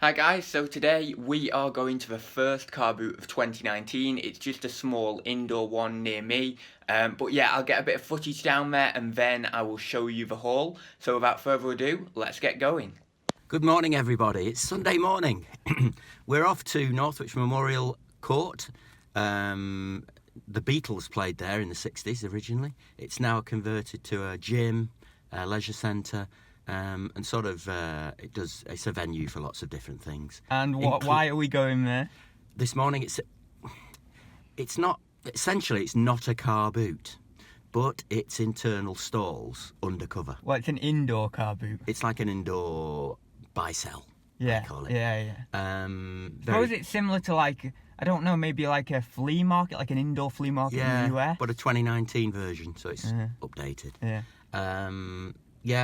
Hi guys, so today we are going to the first Carboot of 2019. It's just a small indoor one near me, but yeah, I'll get a bit of footage down there and then I will show you the haul. So without further ado, let's get going. Good morning everybody, it's Sunday morning. We're off to Northwich Memorial Court. The Beatles played there in the 60s originally. It's now converted to a gym, a leisure centre, and sort of it's a venue for lots of different things. And why are we going there? This morning it's not a car boot, but it's internal stalls undercover. Well, it's an indoor car boot. It's like an indoor buy-sell. Yeah, I call it. yeah. Suppose it's similar to like, I don't know, maybe like a flea market, like an indoor flea market in the US. But a 2019 version, so it's updated. Yeah.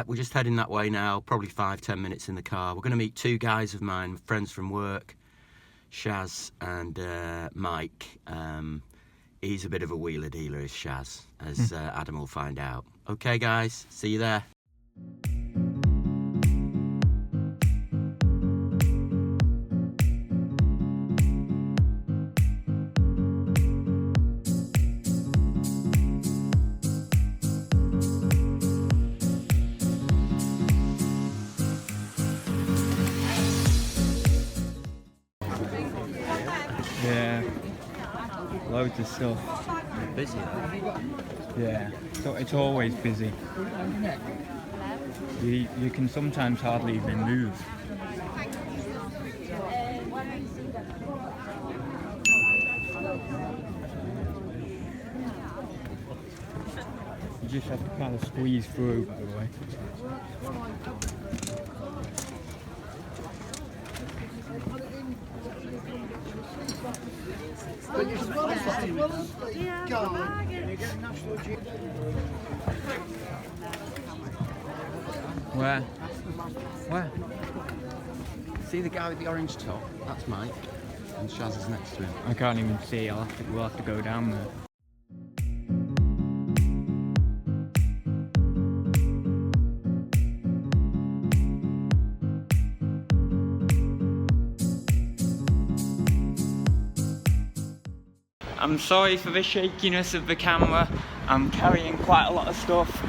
We're just heading that way now, probably 5-10 minutes in the car. We're going to meet two guys of mine, friends from work, Shaz and Mike. He's a bit of a wheeler dealer, is Shaz, as Adam will find out. Okay, guys, see you there. Yeah. Loads of stuff. Busy, though. Yeah. So it's always busy. You can sometimes hardly even move. You just have to kind of squeeze through, by the way. Where? See the guy with the orange top? That's Mike, and Shaz is next to him. I can't even see. We'll have to go down there. I'm sorry for the shakiness of the camera. I'm carrying quite a lot of stuff.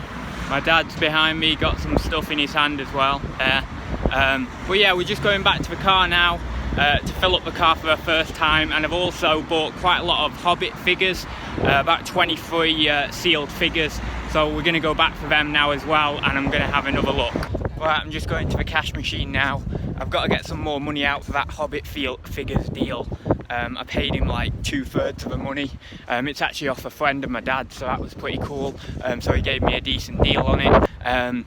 My dad's behind me, got some stuff in his hand as well. But yeah, we're just going back to the car now to fill up the car for the first time, and I've also bought quite a lot of Hobbit figures, about 23 sealed figures, so we're going to go back for them now as well, and I'm going to have another look. Right, I'm just going to the cash machine now. I've got to get some more money out for that Hobbit figures deal. I paid him like 2/3 of the money. It's actually off a friend of my dad, so that was pretty cool. So he gave me a decent deal on it.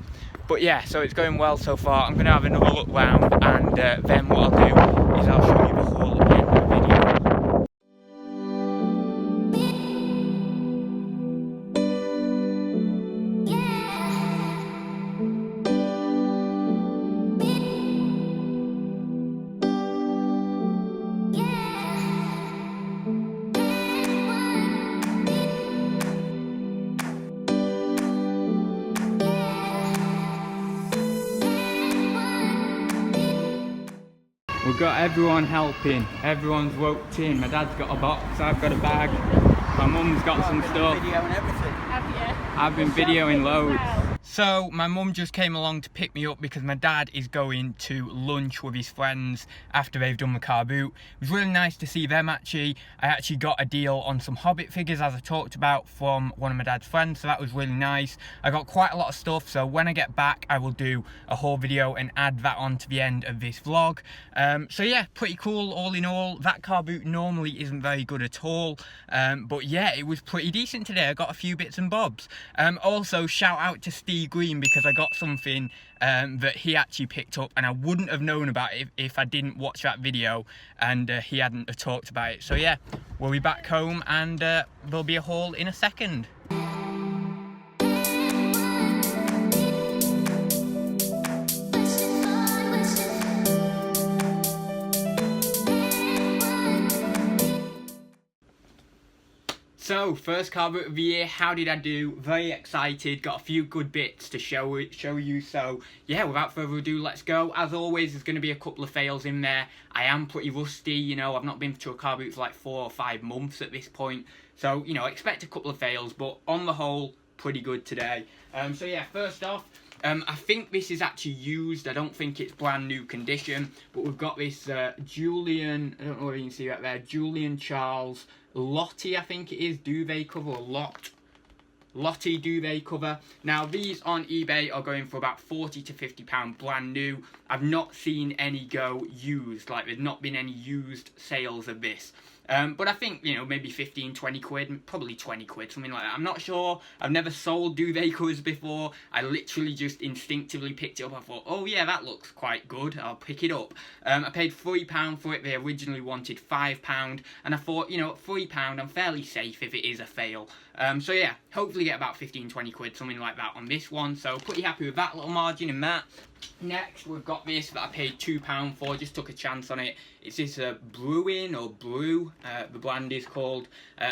But yeah, so it's going well so far. I'm going to have another look round, and then what I'll do is I'll show you the haul at the end of the video. We've got everyone helping, everyone's roped in. My dad's got a box, I've got a bag, my mum's got some stuff. Video and everything. I've been videoing loads. So my mum just came along to pick me up because my dad is going to lunch with his friends after they've done the car boot. It was really nice to see them actually. I actually got a deal on some Hobbit figures, as I talked about, from one of my dad's friends, so that was really nice. I got quite a lot of stuff, so when I get back I will do a haul video and add that on to the end of this vlog. So yeah, pretty cool all in all. That car boot normally isn't very good at all, but yeah, it was pretty decent today. I got a few bits and bobs. Also shout out to Steve Green, because I got something that he actually picked up, and I wouldn't have known about it if I didn't watch that video and he hadn't talked about it. So yeah, we'll be back home and there'll be a haul in a second. So So, first car boot of the year, how did I do? Very excited, got a few good bits to show you, so yeah, without further ado, let's go. As always, there's going to be a couple of fails in there. I am pretty rusty, you know, I've not been to a car boot for like 4 or 5 months at this point, so, you know, expect a couple of fails, but on the whole, pretty good today. So yeah, first off, I think this is actually used. I don't think it's brand new condition, but we've got this Julian, I don't know whether you can see that there, Julian Charles Lottie, I think it is, duvet cover, or Lottie duvet cover. Now these on eBay are going for about £40 to £50 brand new. I've not seen any go used, like there's not been any used sales of this. But I think, you know, maybe 15, 20 quid, probably 20 quid, something like that. I'm not sure. I've never sold duvet covers before. I literally just instinctively picked it up. I thought, oh yeah, that looks quite good. I'll pick it up. I paid £3 for it. They originally wanted £5. And I thought, you know, at £3, I'm fairly safe if it is a fail. So yeah, hopefully get about 15, 20 quid, something like that on this one. So pretty happy with that little margin in that. Next, we've got this that I paid £2 for, just took a chance on it. It's this Brewin or Brew, the brand is called,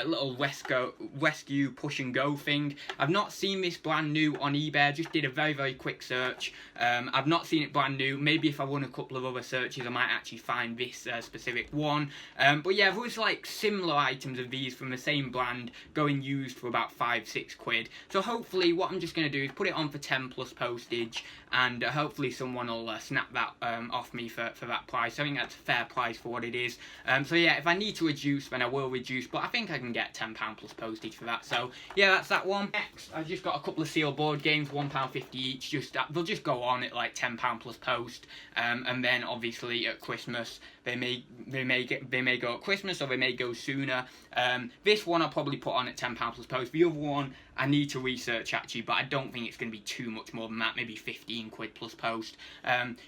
little rescue push and go thing. I've not seen this brand new on eBay, I just did a very, very quick search. I've not seen it brand new. Maybe if I run a couple of other searches, I might actually find this specific one. But yeah, there was like similar items of these from the same brand going used for about 5, 6 quid. So hopefully what I'm just going to do is put it on for 10 plus postage, and hopefully someone will snap that off me for that price. I think that's a fair price for what it is. So yeah, if I need to reduce, then I will reduce, but I think I can get £10 plus postage for that. So yeah, that's that one. Next, I've just got a couple of sealed board games, £1.50 each. They'll just go on at like £10 plus post, and then obviously at Christmas they may go at Christmas, or they may go sooner. This one I'll probably put on at £10 plus post. The other one I need to research actually, but I don't think it's going to be too much more than that, maybe 15 quid plus post.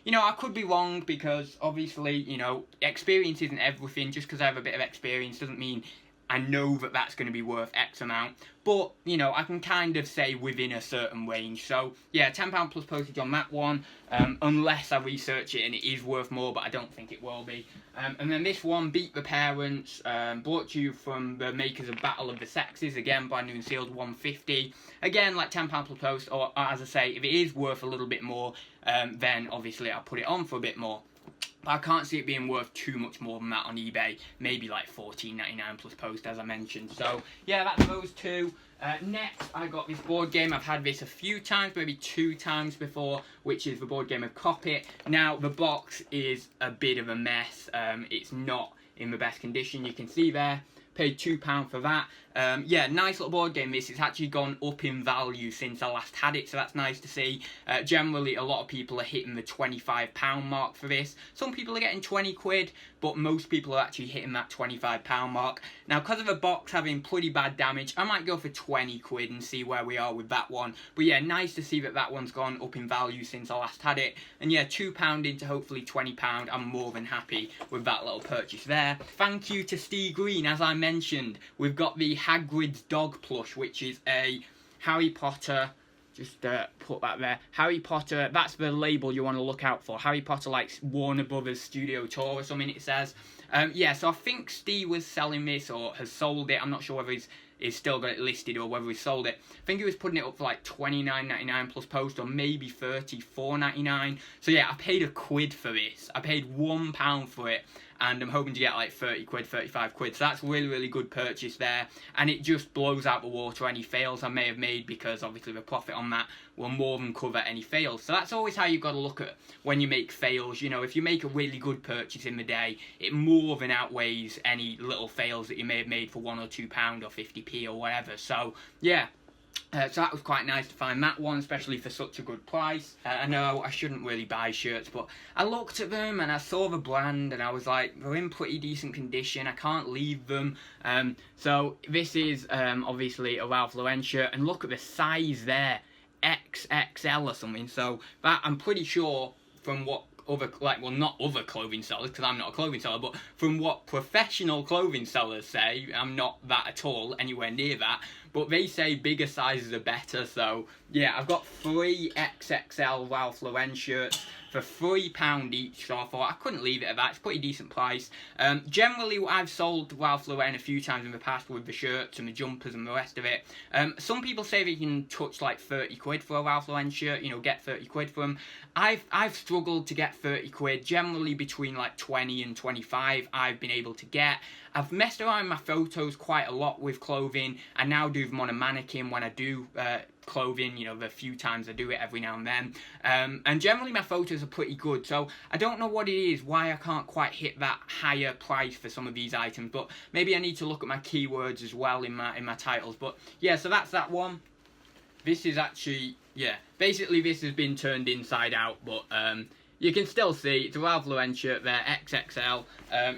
You know, I could be wrong, because obviously, you know, experience isn't everything. Just because I have a bit of experience doesn't mean I know that that's going to be worth X amount, but, you know, I can kind of say within a certain range. So, yeah, £10 plus postage on that one, unless I research it and it is worth more, but I don't think it will be. And then this one, Beat the Parents, brought to you from the makers of Battle of the Sexes, again, brand new and sealed, £1.50. Again, like £10 plus post, or as I say, if it is worth a little bit more, then obviously I'll put it on for a bit more. But I can't see it being worth too much more than that on eBay. Maybe like $14.99 plus post, as I mentioned. So yeah, that's those two. Next, I got this board game. I've had this a few times, maybe 2 times before, which is the board game of Cop It. Now, the box is a bit of a mess. It's not in the best condition. You can see there. Paid £2 for that. Yeah, nice little board game this. It's actually gone up in value since I last had it, so that's nice to see. Generally, a lot of people are hitting the £25 mark for this. Some people are getting 20 quid, but most people are actually hitting that £25 mark. Now, because of the box having pretty bad damage, I might go for 20 quid and see where we are with that one. But yeah, nice to see that that one's gone up in value since I last had it. And yeah, £2 into hopefully £20. I'm more than happy with that little purchase there. Thank you to Steve Green. As I mentioned, we've got the Hagrid's dog plush, which is a Harry Potter, just put that there, Harry Potter, that's the label you want to look out for, Harry Potter, like Warner Brothers Studio Tour or something it says. Yeah, so I think Steve was selling this, or has sold it. I'm not sure whether he's still got it listed or whether he sold it. I think he was putting it up for like $29.99 plus post, or maybe $34.99. So yeah, I paid a quid for this. I paid £1 for it, and I'm hoping to get like 30 quid, 35 quid. So that's really, really good purchase there. And it just blows out the water any fails I may have made, because obviously the profit on that will more than cover any fails. So that's always how you've got to look at when you make fails. You know, if you make a really good purchase in the day, it more than outweighs any little fails that you may have made for £1 or £2 or 50p or whatever. So yeah. So that was quite nice to find that one, especially for such a good price. I know I shouldn't really buy shirts, but I looked at them and I saw the brand and I was like, they're in pretty decent condition, I can't leave them. So this is obviously a Ralph Lauren shirt, and look at the size there, XXL or something. So that, I'm pretty sure, from what other, like, well, not other clothing sellers, because I'm not a clothing seller, but from what professional clothing sellers say, I'm not that at all, anywhere near that. but they say bigger sizes are better. So yeah, I've got 3 XXL Ralph Lauren shirts for £3 each, so I thought I couldn't leave it at that. It's a pretty decent price. Generally, I've sold Ralph Lauren a few times in the past with the shirts and the jumpers and the rest of it. Some people say they can touch like 30 quid for a Ralph Lauren shirt, you know, get 30 quid for them. I've struggled to get 30 quid, generally between like 20 and 25 I've been able to get. I've messed around my photos quite a lot with clothing. I now do them on a mannequin when I do clothing, you know, the few times I do it every now and then. And generally my photos are pretty good, so I don't know what it is, why I can't quite hit that higher price for some of these items, but maybe I need to look at my keywords as well in my titles. But yeah, so that's that one. This is actually, yeah, basically this has been turned inside out, but you can still see it's a Ralph Lauren shirt there, XXL.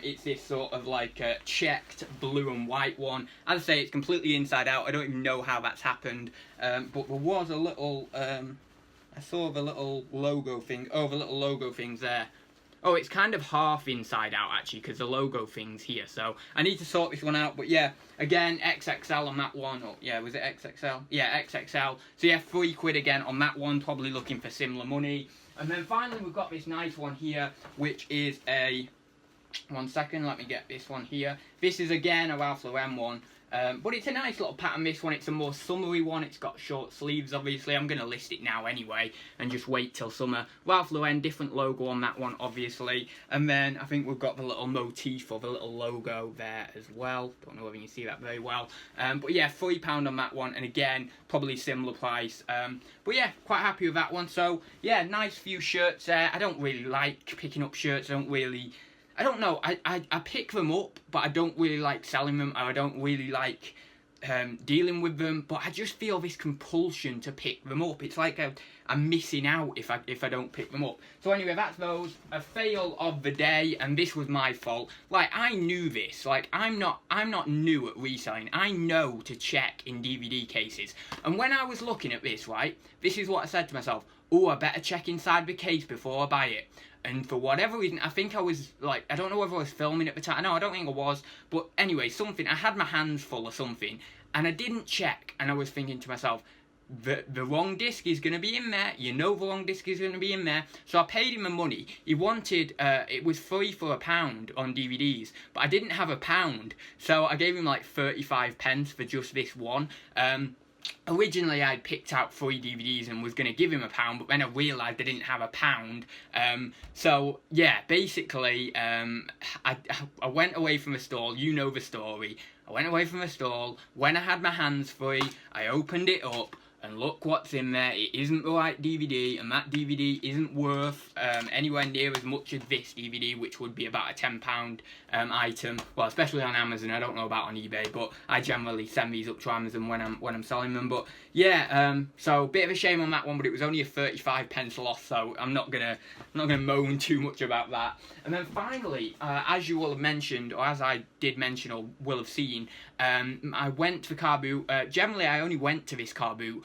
It's this sort of like checked blue and white one. As I say, it's completely inside out. I don't even know how that's happened. But there was a little, I saw the little logo thing. Oh, the little logo things there. Oh, it's kind of half inside out actually, because the logo thing's here. So I need to sort this one out. But yeah, again, XXL on that one. Oh, yeah, was it XXL? Yeah, XXL. So yeah, 3 quid again on that one. Probably looking for similar money. And then finally we've got this nice one here, which is a, one second, let me get this one here. This is again a Ralph Lauren one, but it's a nice little pattern, this one. It's a more summery one. It's got short sleeves, obviously. I'm going to list it now anyway, and just wait till summer. Ralph Lauren, different logo on that one, obviously. And then I think we've got the little motif or the little logo there as well. Don't know whether you can see that very well. But yeah, £3 on that one, and again, probably similar price. But yeah, quite happy with that one. So yeah, nice few shirts there. I don't really like picking up shirts. I don't know, I pick them up, but I don't really like selling them, or I don't really like dealing with them, but I just feel this compulsion to pick them up. It's like I'm missing out if I don't pick them up. So anyway, that's those. A fail of the day, and this was my fault. Like, I knew this. Like, I'm not new at reselling. I know to check in DVD cases. And when I was looking at this, right, this is what I said to myself. Oh, I better check inside the case before I buy it. And for whatever reason, I think I was, like, I don't know whether I was filming at the time. No, I don't think I was. But anyway, I had my hands full of something, and I didn't check. And I was thinking to myself, the wrong disc is going to be in there. You know the wrong disc is going to be in there. So I paid him the money. He wanted, it was free for £1 on DVDs, but I didn't have £1. So I gave him like 35 pence for just this one. Originally, I'd picked out 3 DVDs and was going to give him £1, but then I realised I didn't have £1. So, yeah, basically, I went away from the stall. You know the story. I went away from the stall. When I had my hands free, I opened it up. And look what's in there. It isn't the right DVD, and that DVD isn't worth anywhere near as much as this DVD, which would be about a £10 item. Well, especially on Amazon. I don't know about on eBay, but I generally send these up to Amazon when I'm selling them. But yeah, so bit of a shame on that one, but it was only a 35 pence loss, so I'm not gonna moan too much about that. And then finally, as you will have mentioned, or as I did mention or will have seen, I went to the Carboot. Generally, I only went to this Carboot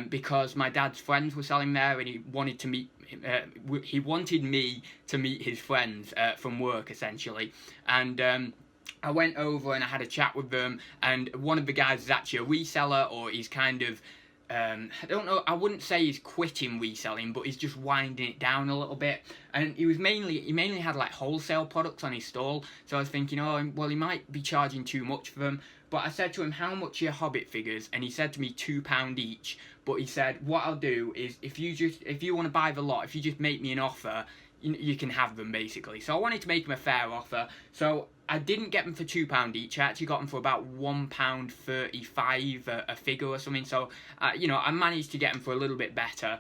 because my dad's friends were selling there, and he wanted to meet. He wanted me to meet his friends from work, essentially, and I went over and I had a chat with them. And one of the guys is actually a reseller, or he's kind of. I don't know, I wouldn't say he's quitting reselling, but he's just winding it down a little bit. And he mainly had like wholesale products on his stall. So I was thinking, oh, well, he might be charging too much for them. But I said to him, how much are your Hobbit figures? And he said to me £2 each. But he said, what I'll do is, if you want to buy the lot, if you just make me an offer, you can have them, basically. So I wanted to make him a fair offer. So I didn't get them for £2 each. I actually got them for about £1.35 a figure or something. So, you know, I managed to get them for a little bit better.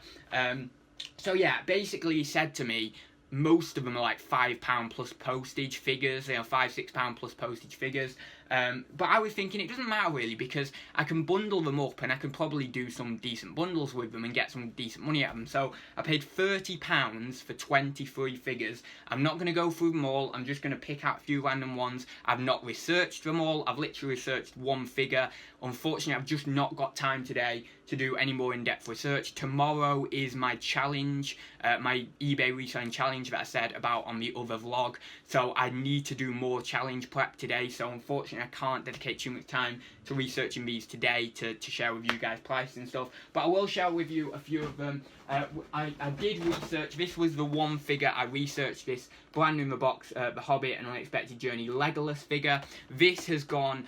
So yeah, basically he said to me, most of them are like £5 plus postage figures, you know, £5-6 plus postage figures. But I was thinking it doesn't matter really, because I can bundle them up and I can probably do some decent bundles with them and get some decent money out of them. So I paid £30 for 23 figures. I'm not going to go through them all. I'm just going to pick out a few random ones. I've not researched them all. I've literally researched one figure. Unfortunately, I've just not got time today to do any more in-depth research. Tomorrow is my challenge, my eBay reselling challenge that I said about on the other vlog. So I need to do more challenge prep today. So unfortunately, unfortunately I can't dedicate too much time to researching these today to share with you guys prices and stuff, but I will share with you a few of them. I did research, this was the one figure I researched, this brand new in the box, the Hobbit, An Unexpected Journey Legolas figure. This has gone,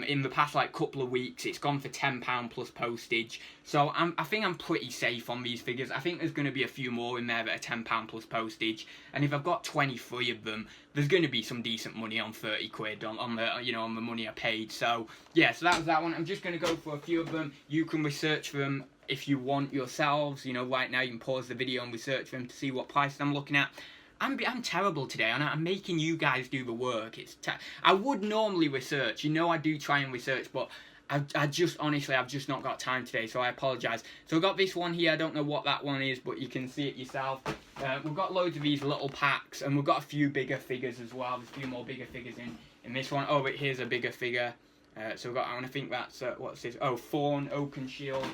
in the past like couple of weeks, it's gone for £10 plus postage, so I think I'm pretty safe on these figures. I think there's going to be a few more in there that are £10 plus postage, and if I've got 23 of them, there's going to be some decent money on 30 quid on the, you know, on the money I paid. So yeah, so that was that one. I'm just going to go for a few of them. You can research them if you want yourselves. You know, right now you can pause the video and research them to see what prices I'm looking at. I'm terrible today, and I'm making you guys do the work. I would normally research, you know, I do try and research, but I just, honestly, I've just not got time today, so I apologise. So I've got this one here, I don't know what that one is, but you can see it yourself. We've got loads of these little packs, and we've got a few bigger figures as well. There's a few more bigger figures in this one. Oh, but here's a bigger figure. So we've got, I think that's, what's this? Oh, Thorn, Oaken Shield.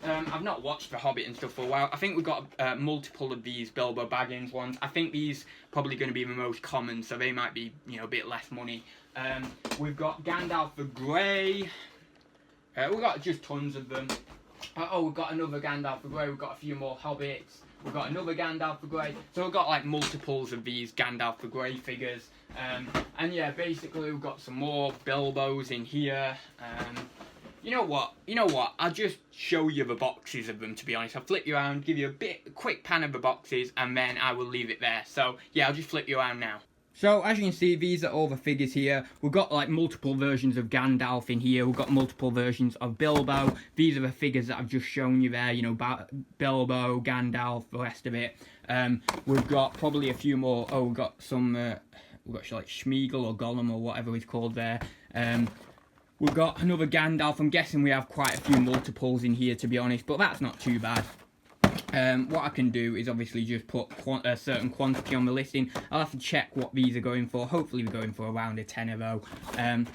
I've not watched The Hobbit and stuff for a while. I think we've got multiple of these Bilbo Baggins ones. I think these probably going to be the most common, so they might be, you know, a bit less money. We've got Gandalf the Grey. We've got just tons of them. Oh, we've got another Gandalf the Grey. We've got a few more Hobbits. We've got another Gandalf the Grey. So we've got like multiples of these Gandalf the Grey figures. And yeah, basically we've got some more Bilbos in here. You know what? I'll just show you the boxes of them, to be honest. I'll flip you around, give you a quick pan of the boxes, and then I will leave it there. So yeah, I'll just flip you around now. So as you can see, these are all the figures here. We've got like multiple versions of Gandalf in here. We've got multiple versions of Bilbo. These are the figures that I've just shown you there. You know, Bilbo, Gandalf, the rest of it. We've got probably a few more. Oh, we've got some. We've got like Schmeagol or Gollum or whatever he's called there. We've got another Gandalf. I'm guessing we have quite a few multiples in here, to be honest, but that's not too bad. What I can do is obviously just put a certain quantity on the listing. I'll have to check what these are going for. Hopefully we're going for around a tenner though.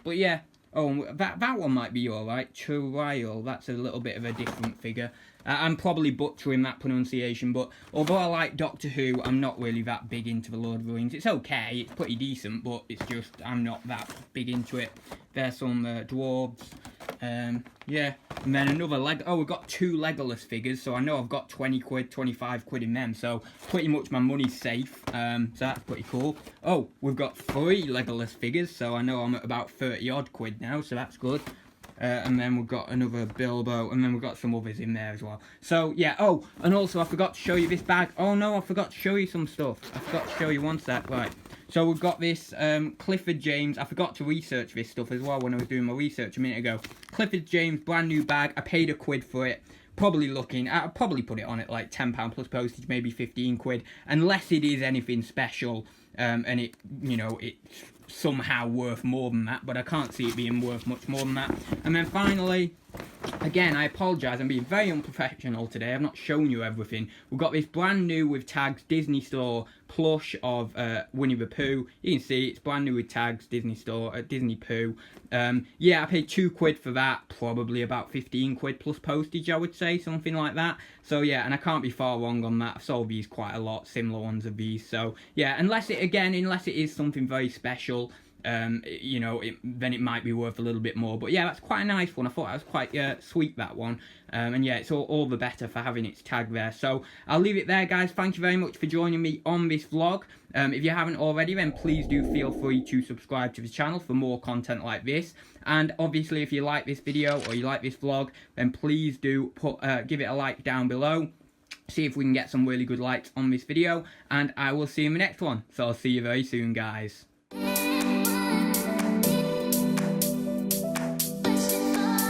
But yeah, oh, that one might be alright. Trial, that's a little bit of a different figure. I'm probably butchering that pronunciation, but although I like Doctor Who, I'm not really that big into the Lord of the Rings. It's okay, it's pretty decent, but it's just, I'm not that big into it. There's some dwarves. Yeah, and then another oh, we've got two Legolas figures, so I know I've got 20 quid, 25 quid in them, so pretty much my money's safe, so that's pretty cool. Oh, we've got 3 Legolas figures, so I know I'm at about 30 odd quid now, so that's good. And then we've got another Bilbo, and then we've got some others in there as well. So yeah, oh, and also I forgot to show you this bag. Oh no, I forgot to show you some stuff. I forgot to show you one sec, right. So we've got this Clifford James. I forgot to research this stuff as well when I was doing my research a minute ago. Clifford James, brand new bag. I paid £1 for it. Probably looking, I'll probably put it on at like £10 plus postage, maybe 15 quid. Unless it is anything special, and it, you know, it's somehow worth more than that, but I can't see it being worth much more than that. And then finally, again, I apologise, I'm being very unprofessional today, I've not shown you everything. We've got this brand new with tags Disney Store plush of Winnie the Pooh. You can see it's brand new with tags Disney Store, Disney Pooh. Yeah, I paid £2 for that, probably about 15 quid plus postage, I would say, something like that. So yeah, and I can't be far wrong on that. I've sold these quite a lot, similar ones of these. So yeah, unless it is something very special, you know, then it might be worth a little bit more. But yeah, that's quite a nice one. I thought that was quite sweet, that one. And yeah, it's all the better for having its tag there. So I'll leave it there, guys. Thank you very much for joining me on this vlog. If you haven't already, then please do feel free to subscribe to the channel for more content like this. And obviously, if you like this video or you like this vlog, then please do give it a like down below. See if we can get some really good likes on this video. And I will see you in the next one. So I'll see you very soon, guys.